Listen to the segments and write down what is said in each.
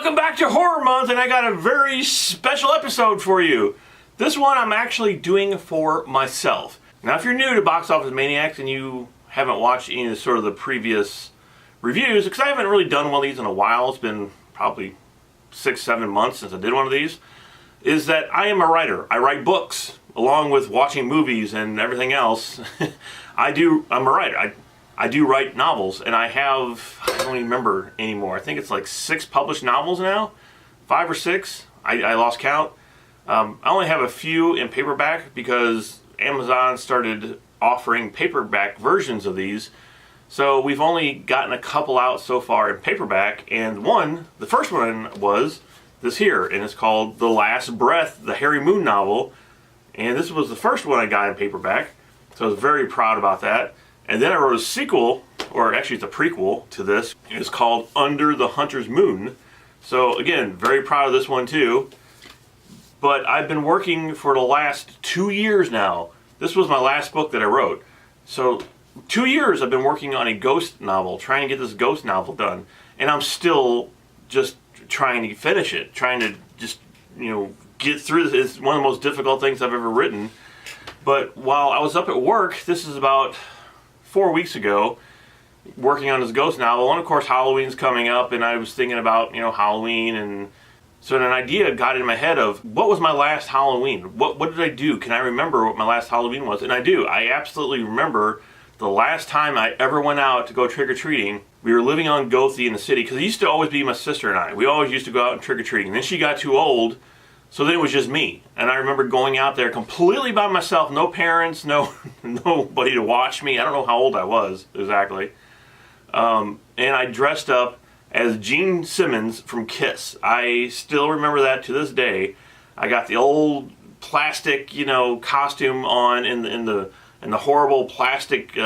Welcome back to Horror Month, and I got a very special episode for you. This one I'm actually doing for myself. Now, if you're new to Box Office Maniacs and you haven't watched any of the previous reviews, because I haven't really done one of these in a while, it's been probably 6-7 months since I did one of these, is that I am a writer. I write books, along with watching movies and everything else. I'm a writer. I do write novels, and I don't even remember anymore. I think it's like 6 published novels now, 5 or 6. I lost count. I only have a few in paperback because Amazon started offering paperback versions of these. So we've only gotten a couple out so far in paperback, and the first one was this here, and it's called The Last Breath, the Harry Moon novel. And this was the first one I got in paperback, so I was very proud about that. And then I wrote a sequel, or actually it's a prequel to this. It's called Under the Hunter's Moon. So again, very proud of this one too. But I've been working for the last 2 years now. This was my last book that I wrote. So 2 years I've been working on a ghost novel, trying to get this ghost novel done. And I'm still just trying to finish it, trying to just, get through this. It's one of the most difficult things I've ever written. But while I was up at work, this is about 4 weeks ago, working on this ghost novel, and of course Halloween's coming up, and I was thinking about Halloween, and so an idea got in my head of what was my last Halloween? What did I do? Can I remember what my last Halloween was? And I do. I absolutely remember the last time I ever went out to go trick-or-treating. We were living on Gothey in the city, because it used to always be my sister and I. We always used to go out and trick-or-treating. Then she got too old, so then it was just me. And I remember going out there completely by myself, no parents, nobody to watch me. I don't know how old I was exactly. And I dressed up as Gene Simmons from Kiss. I still remember that to this day. I got the old plastic, costume on in the horrible plastic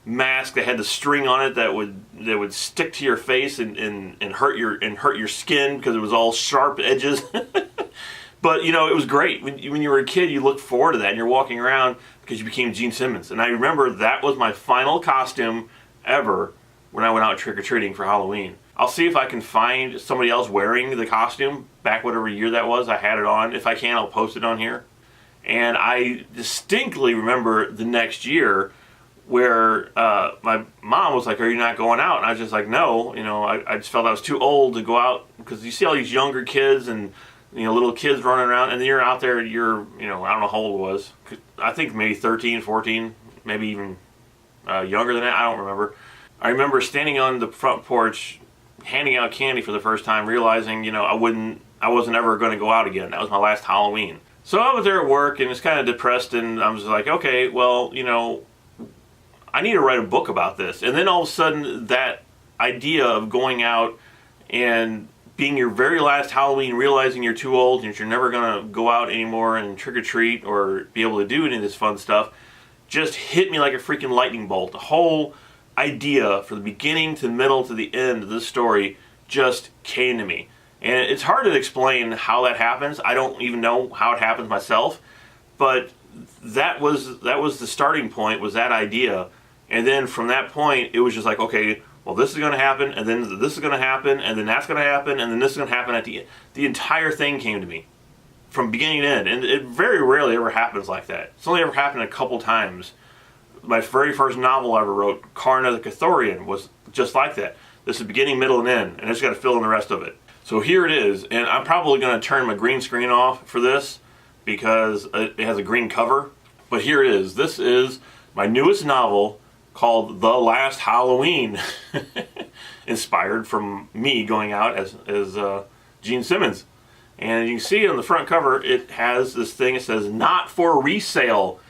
mask that had the string on it that would stick to your face and hurt your skin because it was all sharp edges. But, it was great. When you were a kid, you looked forward to that, and you're walking around because you became Gene Simmons. And I remember that was my final costume ever when I went out trick-or-treating for Halloween. I'll see if I can find somebody else wearing the costume back whatever year that was. I had it on. If I can, I'll post it on here. And I distinctly remember the next year where my mom was like, "Are you not going out?" And I was just like, "No." I just felt I was too old to go out, because you see all these younger kids and little kids running around, and then you're out there, I don't know how old it was. I think maybe 13, 14, maybe even younger than that. I don't remember. I remember standing on the front porch, handing out candy for the first time, realizing, I wasn't ever going to go out again. That was my last Halloween. So I was there at work, and it's kind of depressed, and I was like, okay, well, I need to write a book about this. And then all of a sudden, that idea of going out and being your very last Halloween, realizing you're too old and you're never going to go out anymore and trick-or-treat or be able to do any of this fun stuff, just hit me like a freaking lightning bolt. The whole idea from the beginning to the middle to the end of this story just came to me. And it's hard to explain how that happens. I don't even know how it happens myself. But that was the starting point, was that idea. And then from that point, it was just like, okay, well, this is going to happen, and then this is going to happen, and then that's going to happen, and then this is going to happen at the end. The entire thing came to me from beginning to end. And it very rarely ever happens like that. It's only ever happened a couple times. My very first novel I ever wrote, Karna the Cathorian, was just like that. This is beginning, middle, and end, and I just got to fill in the rest of it. So here it is, and I'm probably going to turn my green screen off for this because it has a green cover. But here it is. This is my newest novel called The Last Halloween, inspired from me going out as Gene Simmons. And you can see on the front cover, it has this thing. It says, "Not for resale."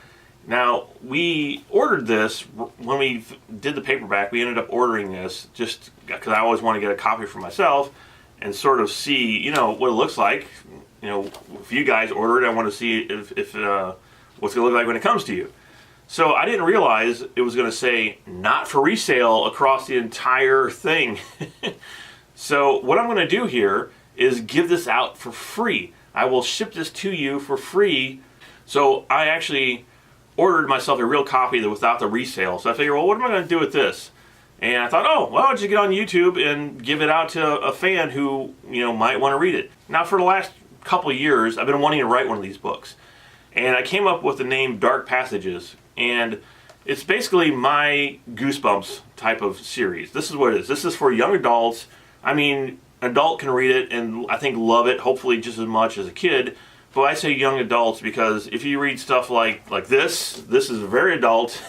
Now, we ordered this when we did the paperback. We ended up ordering this just because I always want to get a copy for myself and sort of see, what it looks like. If you guys order it, I want to see if what's it going to look like when it comes to you. So I didn't realize it was going to say "not for resale" across the entire thing. So what I'm going to do here is give this out for free. I will ship this to you for free. So I actually ordered myself a real copy without the resale. So I figured, well, what am I going to do with this? And I thought, oh, well, I'll just get on YouTube and give it out to a fan who, might want to read it. Now, for the last couple of years, I've been wanting to write one of these books. And I came up with the name Dark Passages. And it's basically my Goosebumps type of series. This is what it is. This is for young adults. I mean, an adult can read it and I think love it, hopefully just as much as a kid. But I say young adults because if you read stuff like this is very adult.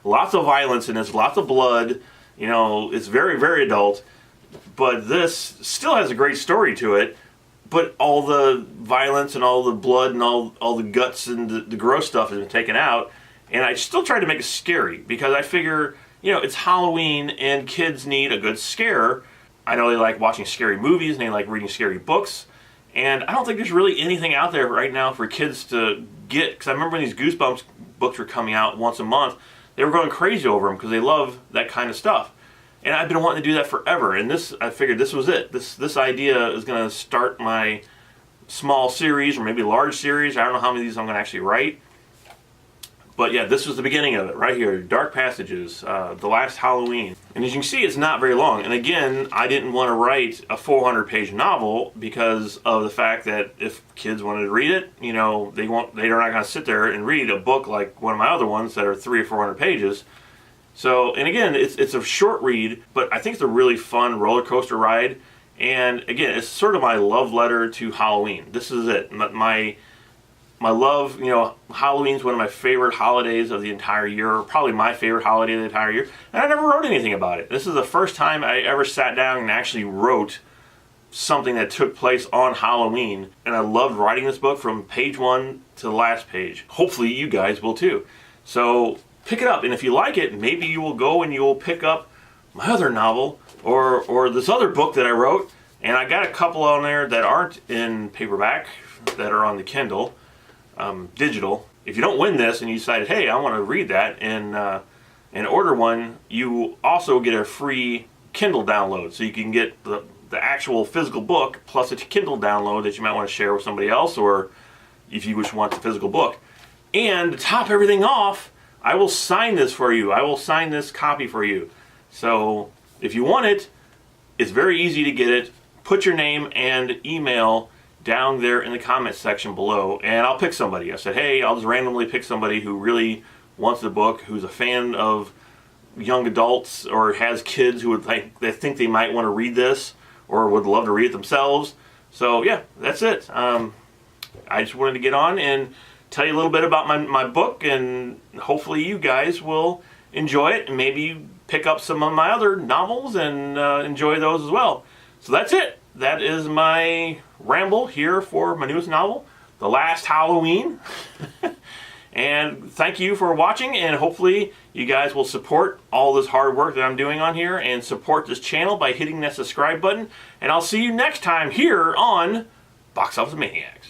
Lots of violence in this, lots of blood. It's very, very adult. But this still has a great story to it. But all the violence and all the blood and all the guts and the gross stuff has been taken out. And I still try to make it scary because I figure, it's Halloween and kids need a good scare. I know they like watching scary movies and they like reading scary books. And I don't think there's really anything out there right now for kids to get. Because I remember when these Goosebumps books were coming out once a month, they were going crazy over them because they love that kind of stuff. And I've been wanting to do that forever. And I figured this was it. This idea is going to start my small series or maybe large series. I don't know how many of these I'm going to actually write. But yeah, this was the beginning of it right here. Dark Passages, The Last Halloween. And as you can see, it's not very long. And again, I didn't want to write a 400-page novel because of the fact that if kids wanted to read it, they're not going to sit there and read a book like one of my other ones that are 300 or 400 pages. So, and again, it's a short read, but I think it's a really fun roller coaster ride. And again, it's sort of my love letter to Halloween. This is it. My love, Halloween's one of my favorite holidays of the entire year, probably my favorite holiday of the entire year, and I never wrote anything about it. This is the first time I ever sat down and actually wrote something that took place on Halloween, and I loved writing this book from page 1 to the last page. Hopefully you guys will too. So pick it up, and if you like it, maybe you will go and you will pick up my other novel or this other book that I wrote, and I got a couple on there that aren't in paperback, that are on the Kindle. Digital. If you don't win this and you decided, hey, I want to read that and order one, you also get a free Kindle download. So you can get the actual physical book plus a Kindle download that you might want to share with somebody else, or if you just want the physical book. And to top everything off, I will sign this for you. I will sign this copy for you. So if you want it, it's very easy to get it. Put your name and email down there in the comments section below, and I'll pick somebody. I said, hey, I'll just randomly pick somebody who really wants the book, who's a fan of young adults or has kids who they think they might want to read this or would love to read it themselves. So yeah, that's it. I just wanted to get on and tell you a little bit about my book, and hopefully you guys will enjoy it and maybe pick up some of my other novels and enjoy those as well. So that's it. That is my ramble here for my newest novel, The Last Halloween. And thank you for watching, and hopefully you guys will support all this hard work that I'm doing on here and support this channel by hitting that subscribe button. And I'll see you next time here on Box Office Maniacs.